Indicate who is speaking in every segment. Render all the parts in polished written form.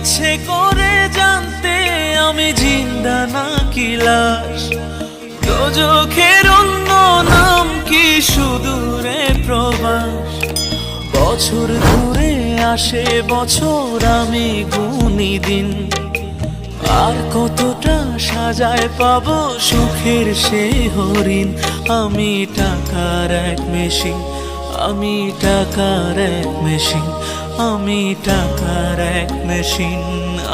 Speaker 1: ইচ্ছে করে জানতে আমি জিন্দা নাকি লাশ, দোজখের অন্য নাম কি সুদূরে প্রবাস। বছর ঘুরে আসে বছর, আমি গুনি দিন, আর কতটা সাজায় পাবো সুখের সে হরিণ। আমি টাকার এক মেশিন, আমি টাকার এক মেশিন, আমি টাকার এক মেশিন,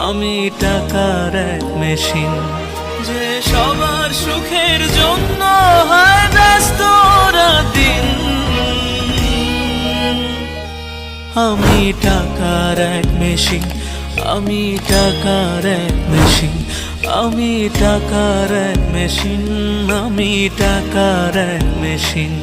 Speaker 1: আমি টাকার এক মেশিন। যে সবার সুখের জন্য হয় ব্যস্ত দিন, আমি টাকার এক মেশিন, আমি টাকার এক মেশিন, আমি টাকার এক মেশিন, আমি টাকার এক মেশিন।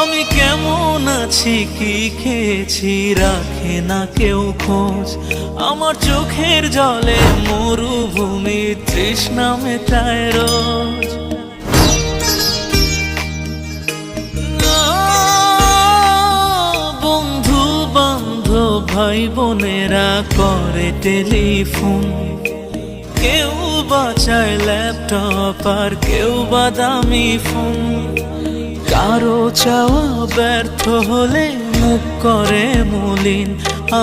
Speaker 1: আমি কেমন আছি কি খেয়েছি রাখে না কেউ খোঁজ, আমার চোখের জলে মরুভূমি তৃষ্ণা মেটায় রোজ। বন্ধু বান্ধব ভাই বোনেরা করে টেলিফোন, কেউ বাঁচায় ল্যাপটপ আর কেউ বা দামি ফোন। কারো চাওয়া ব্যর্থ হলে মুখ করে মলিন,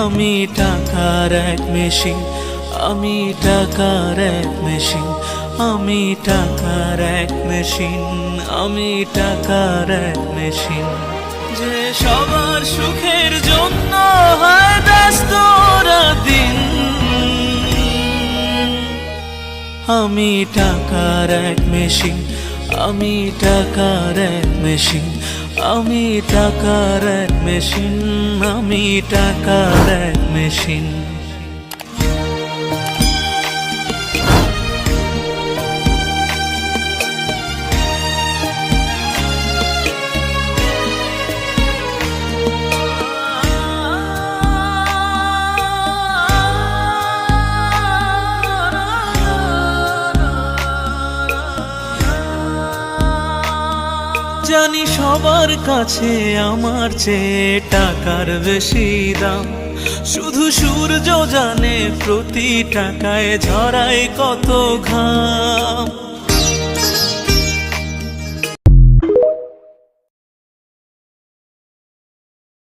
Speaker 1: আমি টাকার এক মেশিন, আমি টাকার এক মেশিন, আমি টাকার এক মেশিন, আমি টাকার এক মেশিন। যে সবার সুখের জন্য হয় ব্যস্ত দিন, আমি টাকার এক মেশিন, আমি টাকার এক মেশিন, আমি টাকার এক মেশিন, আমি টাকার এক মেশিন। জানি সবার কাছে আমার চেয়ে টাকার বেশি দাম, শুধু সূর্য জানে প্রতি টাকায় ঝরায় কত ঘাম।